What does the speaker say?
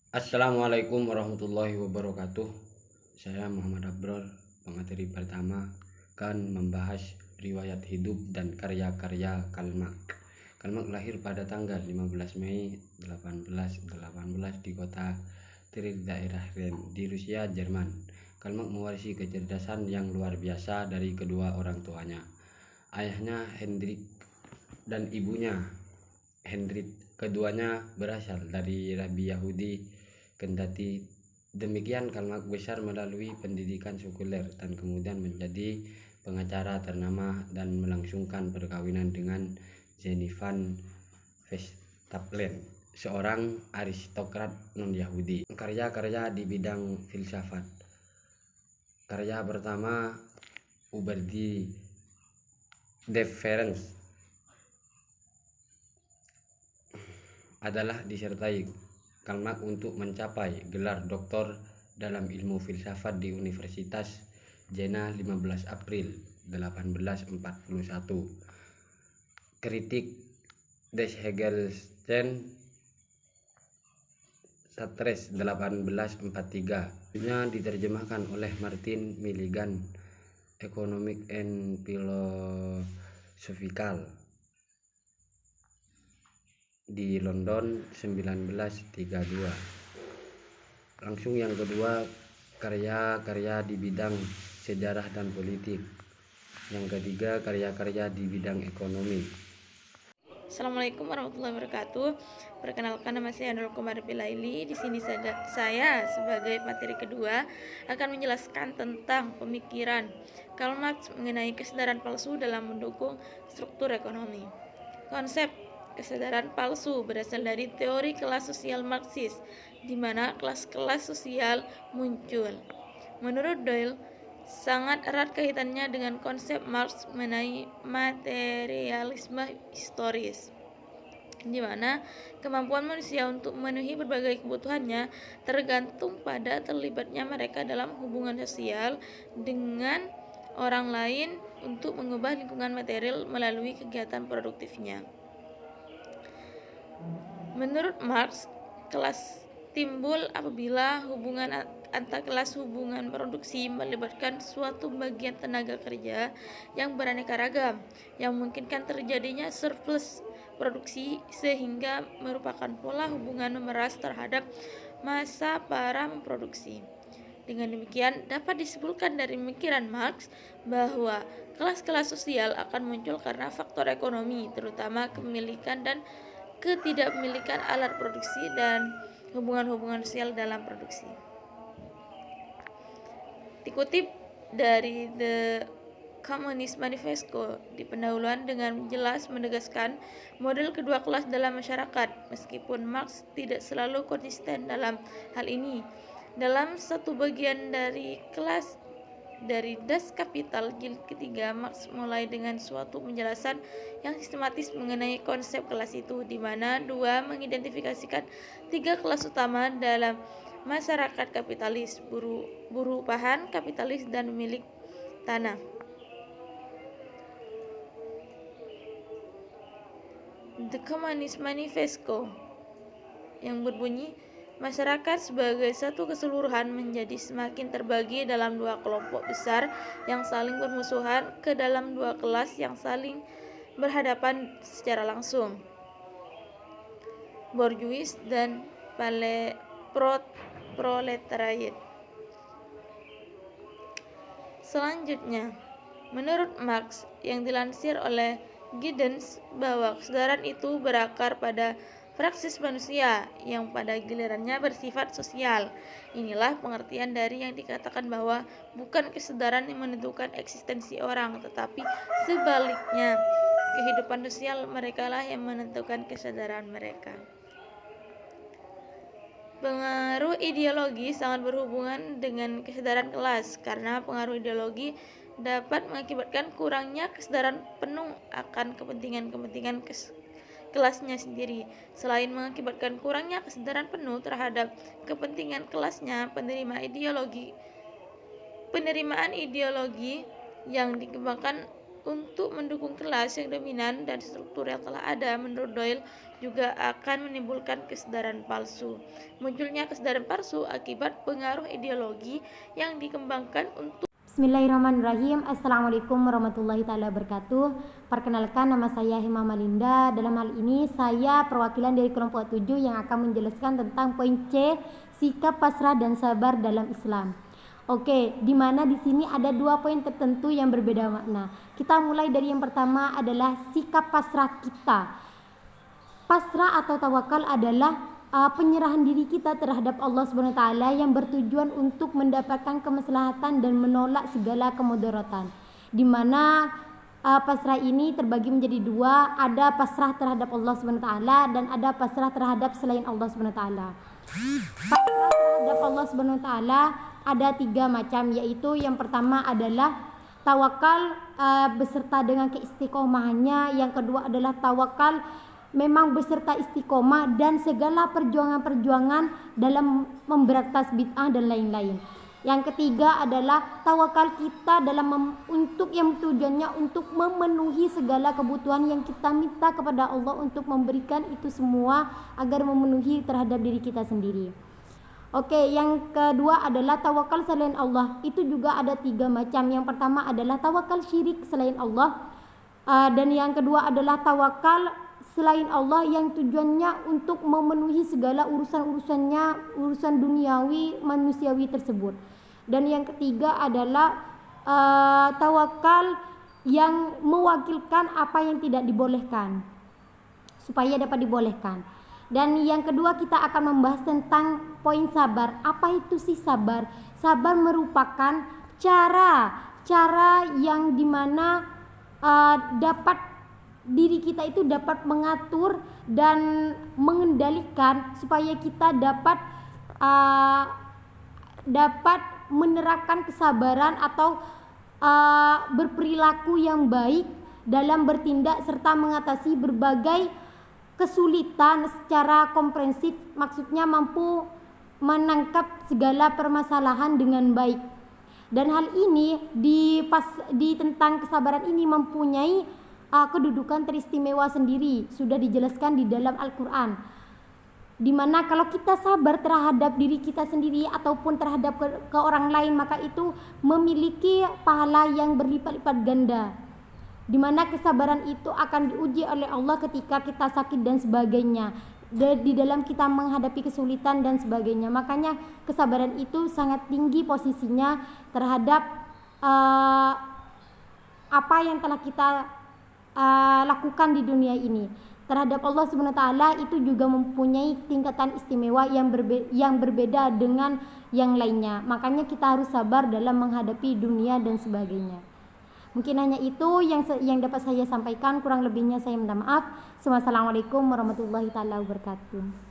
Assalamualaikum warahmatullahi wabarakatuh. Saya Muhammad Abror. Pemateri pertama akan membahas riwayat hidup dan karya-karya Karl Marx. Karl Marx lahir pada tanggal 15 Mei 1818 di kota Trier, daerah Ren, di Rusia, Jerman. Karl Marx mewarisi kecerdasan yang luar biasa dari kedua orang tuanya, ayahnya Hendrik dan ibunya Hendrik. Keduanya berasal dari Rabi Yahudi. Kendati demikian, Karl Marx besar melalui pendidikan sekuler dan kemudian menjadi pengacara ternama dan melangsungkan perkawinan dengan Jenny van Vestavlen, seorang aristokrat non-Yahudi. Karya-karya di bidang filsafat. Karya pertama, Über die Differenz, adalah disertai Karl Marx untuk mencapai gelar doktor dalam ilmu filsafat di Universitas Jena 15 April 1841. Kritik des Hegelsten Satres 1843. Nya diterjemahkan oleh Martin Milligan, Economic and Philosophical, di London 1932. Langsung yang kedua, karya-karya di bidang sejarah dan politik. Yang ketiga, karya-karya di bidang ekonomi. Assalamualaikum warahmatullahi wabarakatuh. Perkenalkan, nama saya Nurul Komar Bilaili. Di sini saya sebagai materi kedua akan menjelaskan tentang pemikiran Karl Marx mengenai kesadaran palsu dalam mendukung struktur ekonomi. Konsep kesadaran palsu berasal dari teori kelas sosial Marxis, di mana kelas-kelas sosial muncul. Menurut Doyle, sangat erat kaitannya dengan konsep Marx mengenai materialisme historis, di mana kemampuan manusia untuk memenuhi berbagai kebutuhannya tergantung pada terlibatnya mereka dalam hubungan sosial dengan orang lain untuk mengubah lingkungan material melalui kegiatan produktifnya. Menurut Marx, kelas timbul apabila hubungan antar kelas, hubungan produksi, melibatkan suatu bagian tenaga kerja yang beraneka ragam, yang memungkinkan terjadinya surplus produksi, sehingga merupakan pola hubungan memeras terhadap masa para memproduksi. Dengan demikian, dapat disimpulkan dari pemikiran Marx bahwa kelas-kelas sosial akan muncul karena faktor ekonomi, terutama kepemilikan dan ketidakpemilikan alat produksi dan hubungan-hubungan sosial dalam produksi. Dikutip dari The Communist Manifesto, di pendahuluan dengan jelas menegaskan model kedua kelas dalam masyarakat, meskipun Marx tidak selalu konsisten dalam hal ini. Dalam satu bagian dari kelas dari Das Kapital jilid ketiga, Marx mulai dengan suatu penjelasan yang sistematis mengenai konsep kelas itu, di mana dua mengidentifikasikan tiga kelas utama dalam masyarakat kapitalis: buruh upahan, kapitalis, dan pemilik tanah. The Communist Manifesto yang berbunyi, masyarakat sebagai satu keseluruhan menjadi semakin terbagi dalam dua kelompok besar yang saling bermusuhan ke dalam dua kelas yang saling berhadapan secara langsung, bourgeois dan proletariat. Selanjutnya, menurut Marx yang dilansir oleh Giddens, bahwa kesadaran itu berakar pada praksis manusia yang pada gilirannya bersifat sosial. Inilah pengertian dari yang dikatakan bahwa bukan kesadaran yang menentukan eksistensi orang, tetapi sebaliknya, kehidupan sosial mereka lah yang menentukan kesadaran mereka. Pengaruh ideologi sangat berhubungan dengan kesadaran kelas, karena pengaruh ideologi dapat mengakibatkan kurangnya kesadaran penuh akan kepentingan-kepentingan kelasnya sendiri. Selain mengakibatkan kurangnya kesadaran penuh terhadap kepentingan kelasnya, penerimaan ideologi yang dikembangkan untuk mendukung kelas yang dominan dan struktur yang telah ada. Menurut Doyle, juga akan menimbulkan kesadaran palsu. Munculnya kesadaran palsu akibat pengaruh ideologi yang dikembangkan untuk Bismillahirrahmanirrahim. Assalamualaikum warahmatullahi taala wabarakatuh. Perkenalkan, nama saya Hima Malinda. Dalam hal ini saya perwakilan dari kelompok 7 yang akan menjelaskan tentang poin C, sikap pasrah dan sabar dalam Islam. Oke, di mana di sini ada 2 poin tertentu yang berbeda makna. Kita mulai dari yang pertama adalah sikap pasrah kita. Pasrah atau tawakal adalah penyerahan diri kita terhadap Allah Subhanahu wa taala yang bertujuan untuk mendapatkan kemaslahatan dan menolak segala kemudaratan. Di mana pasrah ini terbagi menjadi 2, ada pasrah terhadap Allah Subhanahu wa taala dan ada pasrah terhadap selain Allah Subhanahu wa taala. Pasrah terhadap Allah Subhanahu wa taala ada 3 macam, yaitu yang pertama adalah tawakal beserta dengan keistiqomahannya, yang kedua adalah tawakal memang beserta istiqomah dan segala perjuangan-perjuangan dalam memberantas bid'ah dan lain-lain. Yang ketiga adalah tawakal kita dalam untuk yang tujuannya untuk memenuhi segala kebutuhan yang kita minta kepada Allah untuk memberikan itu semua agar memenuhi terhadap diri kita sendiri. Oke, yang kedua adalah tawakal selain Allah. Itu juga ada 3 macam. Yang pertama adalah tawakal syirik selain Allah, dan yang kedua adalah tawakal selain Allah yang tujuannya untuk memenuhi segala urusan-urusannya, urusan duniawi manusiawi tersebut. Dan yang ketiga adalah tawakal yang mewakilkan apa yang tidak dibolehkan supaya dapat dibolehkan. Dan yang kedua kita akan membahas tentang poin sabar. Apa itu sih sabar? Sabar merupakan cara yang dimana dapat diri kita itu dapat mengatur dan mengendalikan supaya kita dapat menerapkan kesabaran atau berperilaku yang baik dalam bertindak serta mengatasi berbagai kesulitan secara komprehensif, maksudnya mampu menangkap segala permasalahan dengan baik. Dan hal ini di tentang kesabaran ini mempunyai kedudukan teristimewa sendiri, sudah dijelaskan di dalam Al-Quran, dimana kalau kita sabar terhadap diri kita sendiri ataupun terhadap ke orang lain, maka itu memiliki pahala yang berlipat-lipat ganda, dimana kesabaran itu akan diuji oleh Allah ketika kita sakit dan sebagainya, di dalam kita menghadapi kesulitan dan sebagainya. Makanya kesabaran itu sangat tinggi posisinya terhadap apa yang telah kita lakukan di dunia ini. Terhadap Allah Subhanahu wa taala itu juga mempunyai tingkatan istimewa yang berbeda dengan yang lainnya. Makanya kita harus sabar dalam menghadapi dunia dan sebagainya. Mungkin hanya itu yang dapat saya sampaikan, kurang lebihnya saya minta maaf. Wassalamualaikum warahmatullahi taala wabarakatuh.